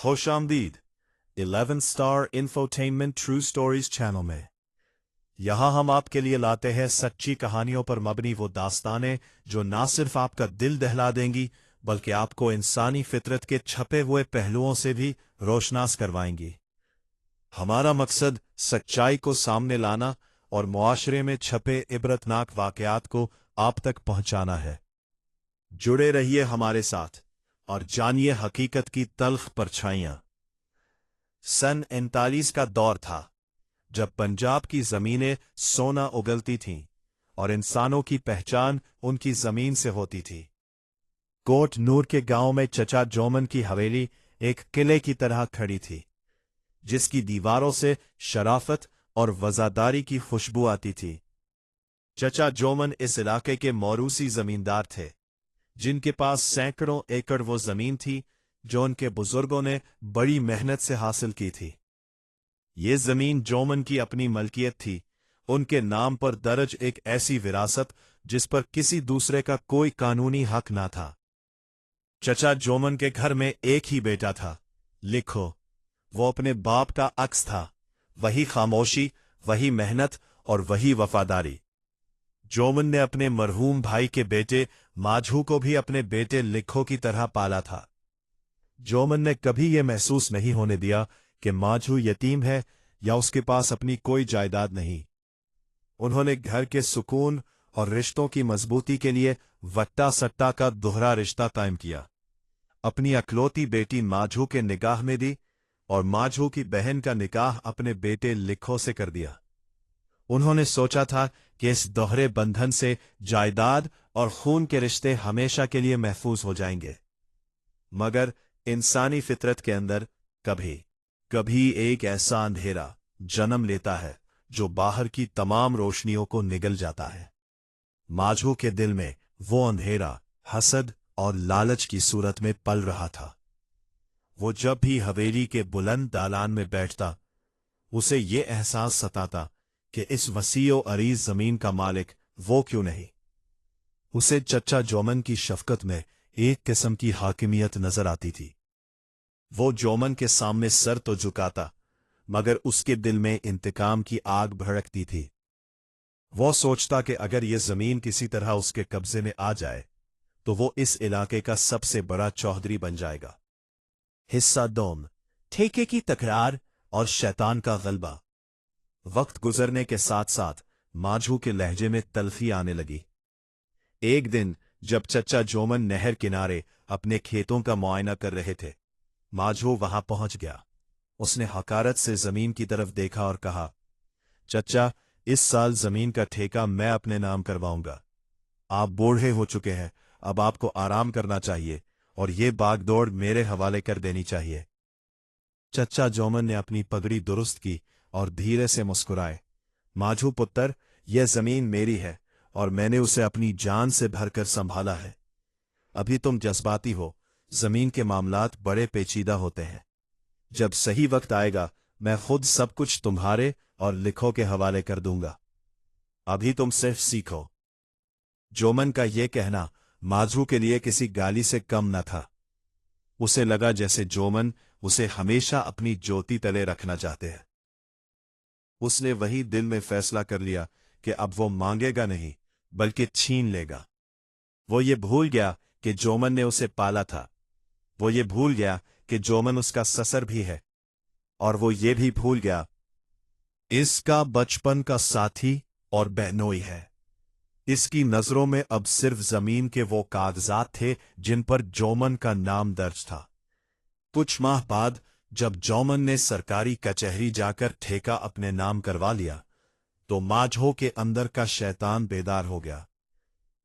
خوश आमदीद 11 star infotainment true stories channel में। यहाँ हम आपके लिए लाते हैं सच्ची कहानियों पर मबनी वो दास्तानें जो ना सिर्फ आपका दिल दहला देंगी बल्कि आपको इंसानी फितरत के छपे हुए पहलुओं से भी रोशनास करवाएंगी। हमारा मकसद सच्चाई को सामने लाना और मुआशरे में छपे इबरतनाक वाकयात को आप तक पहुंचाना है। जुड़े रहिए हमारे साथ और जानिए हकीकत की तल्ख परछाइयां। सन 39 का दौर था जब पंजाब की जमीनें सोना उगलती थीं और इंसानों की पहचान उनकी जमीन से होती थी। कोट नूर के गांव में चचा जोमन की हवेली एक किले की तरह खड़ी थी, जिसकी दीवारों से शराफत और वजादारी की खुशबू आती थी। चचा जोमन इस इलाके के मौरूसी जमींदार थे, जिनके पास सैकड़ों एकड़ वो जमीन थी जो उनके बुजुर्गों ने बड़ी मेहनत से हासिल की थी। ये जमीन जोमन की अपनी मलकियत थी, उनके नाम पर दर्ज एक ऐसी विरासत जिस पर किसी दूसरे का कोई कानूनी हक ना था। चचा जोमन के घर में एक ही बेटा था, लिखो। वो अपने बाप का अक्स था, वही खामोशी, वही मेहनत और वही वफादारी। जोमन ने अपने मरहूम भाई के बेटे माझू को भी अपने बेटे लिखो की तरह पाला था। जोमन ने कभी यह महसूस नहीं होने दिया कि माझू यतीम है या उसके पास अपनी कोई जायदाद नहीं। उन्होंने घर के सुकून और रिश्तों की मजबूती के लिए वट्टा सट्टा का दोहरा रिश्ता कायम किया। अपनी अकलौती बेटी माझू के निकाह में दी और माझू की बहन का निकाह अपने बेटे लिखो से कर दिया। उन्होंने सोचा था कि इस दोहरे बंधन से जायदाद और खून के रिश्ते हमेशा के लिए महफूज हो जाएंगे। मगर इंसानी फितरत के अंदर कभी कभी एक ऐसा अंधेरा जन्म लेता है जो बाहर की तमाम रोशनियों को निगल जाता है। माझू के दिल में वो अंधेरा हसद और लालच की सूरत में पल रहा था। वो जब भी हवेली के बुलंद दालान में बैठता, उसे ये एहसास सताता कि इस वसीओ अरीज जमीन का मालिक वो क्यों नहीं। उसे चचा जोमन की शफकत में एक किस्म की हाकिमियत नजर आती थी। वो जोमन के सामने सर तो झुकाता, मगर उसके दिल में इंतकाम की आग भड़कती थी। वो सोचता कि अगर ये जमीन किसी तरह उसके कब्जे में आ जाए तो वो इस इलाके का सबसे बड़ा चौधरी बन जाएगा। हिस्सा दोम, ठेके की तकरार और शैतान का गलबा। वक्त गुजरने के साथ साथ माझू के लहजे में तल्खी आने लगी। एक दिन जब चचा जोमन नहर किनारे अपने खेतों का मुआयना कर रहे थे, माझू वहां पहुंच गया। उसने हकारत से जमीन की तरफ देखा और कहा, चचा, इस साल जमीन का ठेका मैं अपने नाम करवाऊंगा। आप बूढ़े हो चुके हैं, अब आपको आराम करना चाहिए और ये बागदौड़ मेरे हवाले कर देनी चाहिए। चचा जोमन ने अपनी पगड़ी दुरुस्त की और धीरे से मुस्कुराए, माझू पुत्र, यह जमीन मेरी है और मैंने उसे अपनी जान से भरकर संभाला है। अभी तुम जज्बाती हो, जमीन के मामलात बड़े पेचीदा होते हैं। जब सही वक्त आएगा मैं खुद सब कुछ तुम्हारे और लिखो के हवाले कर दूंगा। अभी तुम सिर्फ सीखो। जोमन का यह कहना माझू के लिए किसी गाली से कम न था। उसे लगा जैसे जोमन उसे हमेशा अपनी ज्योति तले रखना चाहते हैं। उसने वही दिल में फैसला कर लिया कि अब वो मांगेगा नहीं बल्कि छीन लेगा। वो ये भूल गया कि जोमन ने उसे पाला था। वो ये भूल गया कि जोमन उसका ससर भी है, और वो ये भी भूल गया इसका बचपन का साथी और बहनोई है। इसकी नजरों में अब सिर्फ जमीन के वो कागजात थे जिन पर जोमन का नाम दर्ज था। कुछ माह बाद जब जोमन ने सरकारी कचहरी जाकर ठेका अपने नाम करवा लिया तो माझो के अंदर का शैतान बेदार हो गया।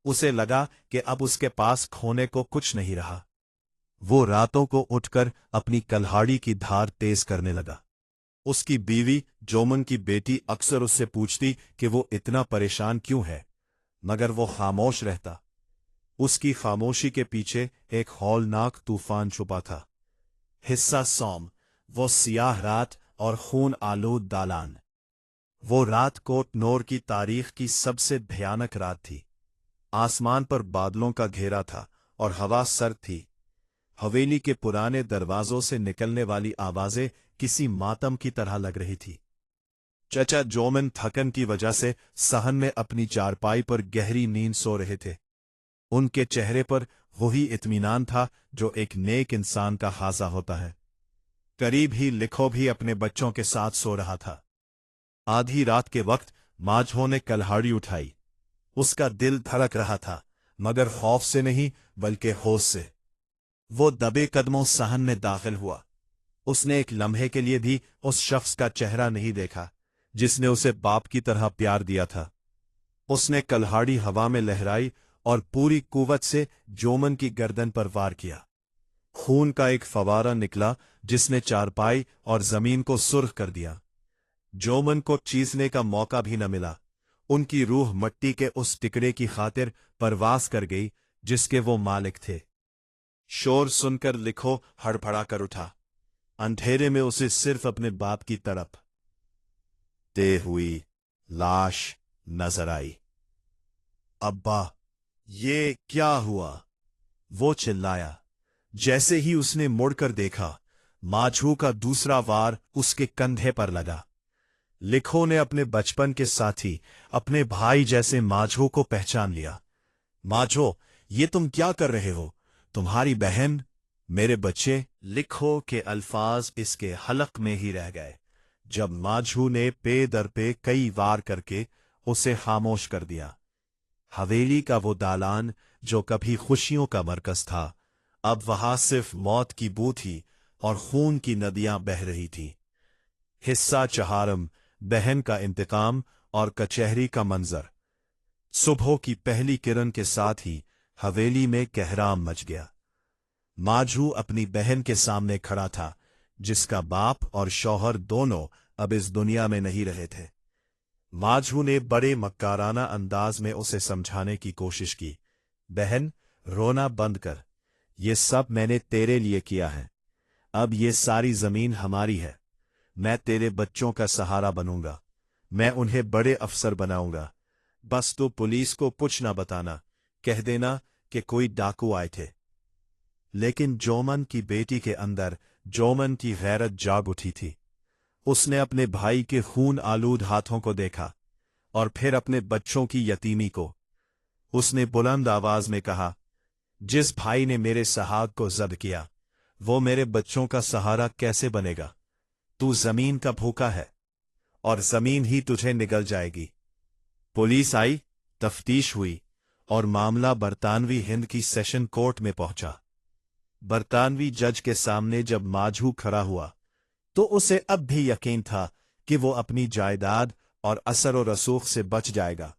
उसे लगा कि अब उसके पास खोने को कुछ नहीं रहा। वो रातों को उठकर अपनी कल्हाड़ी की धार तेज करने लगा। उसकी बीवी जोमन की बेटी अक्सर उससे पूछती कि वो इतना परेशान क्यों है, मगर वो खामोश रहता। उसकी खामोशी के पीछे एक हौलनाक तूफान छुपा था। हिस्सा सोम, वो सियाह रात और खून आलूद दालान। वो रात कोट नूर की तारीख की सबसे भयानक रात थी। आसमान पर बादलों का घेरा था और हवा सर्द थी। हवेली के पुराने दरवाजों से निकलने वाली आवाजें किसी मातम की तरह लग रही थी। चचा जोमन थकन की वजह से सहन में अपनी चारपाई पर गहरी नींद सो रहे थे। उनके चेहरे पर वही इत्मीनान था जो एक नेक इंसान का खासा होता है। करीब ही लिखो भी अपने बच्चों के साथ सो रहा था। आधी रात के वक्त माझो ने कल्हाड़ी उठाई। उसका दिल धड़क रहा था, मगर खौफ से नहीं बल्कि होश से। वो दबे कदमों सहन में दाखिल हुआ। उसने एक लम्हे के लिए भी उस शख्स का चेहरा नहीं देखा जिसने उसे बाप की तरह प्यार दिया था। उसने कल्हाड़ी हवा में लहराई और पूरी कुव्वत से जोमन की गर्दन पर वार किया। खून का एक फवारा निकला जिसने चारपाई और जमीन को सुर्ख कर दिया। जोमन को चीसने का मौका भी न मिला। उनकी रूह मट्टी के उस टिकड़े की खातिर परवास कर गई जिसके वो मालिक थे। शोर सुनकर लिखो हड़बड़ा कर उठा। अंधेरे में उसे सिर्फ अपने बाप की तड़प ते हुई लाश नजर आई। अब्बा, ये क्या हुआ? वो चिल्लाया। जैसे ही उसने मुड़कर देखा, माझू का दूसरा वार उसके कंधे पर लगा। लिखो ने अपने बचपन के साथी, अपने भाई जैसे माझो को पहचान लिया। माझो, ये तुम क्या कर रहे हो? तुम्हारी बहन, मेरे बच्चे। लिखो के अल्फाज इसके हलक में ही रह गए जब माझू ने पे दर पे कई वार करके उसे खामोश कर दिया। हवेली का वो दालान जो कभी खुशियों का मरकज था, अब वहां सिर्फ मौत की बू थी और खून की नदियां बह रही थीं। हिस्सा चहारम, बहन का इंतकाम और कचहरी का मंजर। सुबह की पहली किरण के साथ ही हवेली में कहराम मच गया। माझू अपनी बहन के सामने खड़ा था, जिसका बाप और शौहर दोनों अब इस दुनिया में नहीं रहे थे। माझू ने बड़े मक्काराना अंदाज में उसे समझाने की कोशिश की। बहन, रोना बंद कर। ये सब मैंने तेरे लिए किया है। अब ये सारी जमीन हमारी है। मैं तेरे बच्चों का सहारा बनूंगा। मैं उन्हें बड़े अफसर बनाऊंगा। बस तो पुलिस को कुछ ना बताना। कह देना कि कोई डाकू आए थे। लेकिन जोमन की बेटी के अंदर जोमन की गैरत जाग उठी थी। उसने अपने भाई के खून आलूद हाथों को देखा और फिर अपने बच्चों की यतीमी को। उसने बुलंद आवाज में कहा, जिस भाई ने मेरे सहाग को जब्त किया, वो मेरे बच्चों का सहारा कैसे बनेगा? तू जमीन का भूखा है और जमीन ही तुझे निगल जाएगी। पुलिस आई, तफ्तीश हुई और मामला बरतानवी हिंद की सेशन कोर्ट में पहुंचा। बरतानवी जज के सामने जब माझू खड़ा हुआ तो उसे अब भी यकीन था कि वो अपनी जायदाद और असर और रसूख से बच जाएगा।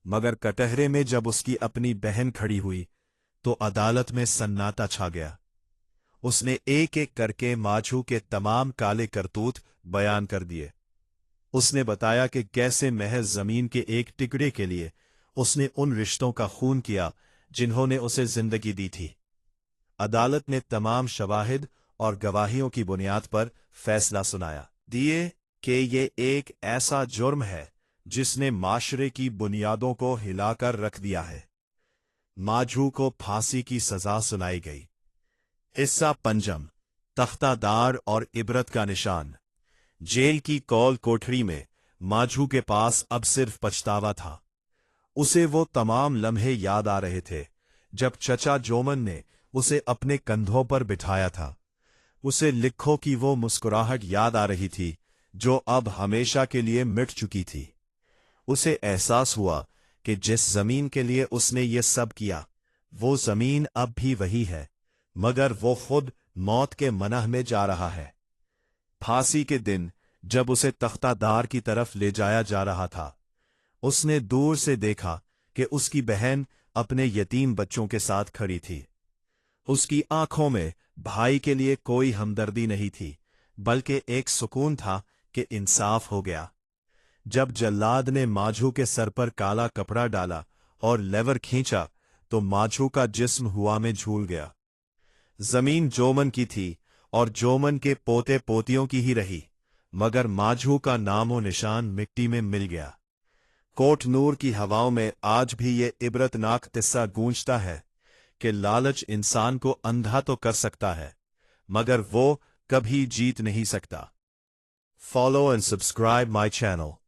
मगर कटहरे में जब उसकी अपनी बहन खड़ी हुई तो अदालत में सन्नाटा छा गया। उसने एक एक करके माझू के तमाम काले करतूत बयान कर दिए। उसने बताया कि कैसे महज जमीन के एक टुकड़े के लिए उसने उन रिश्तों का खून किया जिन्होंने उसे जिंदगी दी थी। अदालत ने तमाम शवाहिद और गवाहियों की बुनियाद पर फैसला सुनाया दिए कि ये एक ऐसा जुर्म है जिसने माशरे की बुनियादों को हिलाकर रख दिया है। माझू को फांसी की सजा सुनाई गई। हिस्सा पंजम, तख्तादार और इबरत का निशान। जेल की कौल कोठरी में माझू के पास अब सिर्फ पछतावा था। उसे वो तमाम लम्हे याद आ रहे थे जब चचा जोमन ने उसे अपने कंधों पर बिठाया था। उसे लिखो की वो मुस्कुराहट याद आ रही थी जो अब हमेशा के लिए मिट चुकी थी। उसे एहसास हुआ कि जिस जमीन के लिए उसने ये सब किया, वो जमीन अब भी वही है, मगर वो खुद मौत के मनह में जा रहा है। फांसी के दिन जब उसे तख्तादार की तरफ ले जाया जा रहा था, उसने दूर से देखा कि उसकी बहन अपने यतीम बच्चों के साथ खड़ी थी। उसकी आंखों में भाई के लिए कोई हमदर्दी नहीं थी, बल्कि एक सुकून था कि इंसाफ हो गया। जब जल्लाद ने माझू के सर पर काला कपड़ा डाला और लेवर खींचा तो माझू का जिस्म हुआ में झूल गया। जमीन जोमन की थी और जोमन के पोते पोतियों की ही रही, मगर माझू का नामो निशान मिट्टी में मिल गया। कोट नूर की हवाओं में आज भी ये इबरतनाक किस्सा गूंजता है کہ لالچ انسان کو اندھا تو کر سکتا ہے مگر وہ کبھی جیت نہیں سکتا. Follow and subscribe my channel.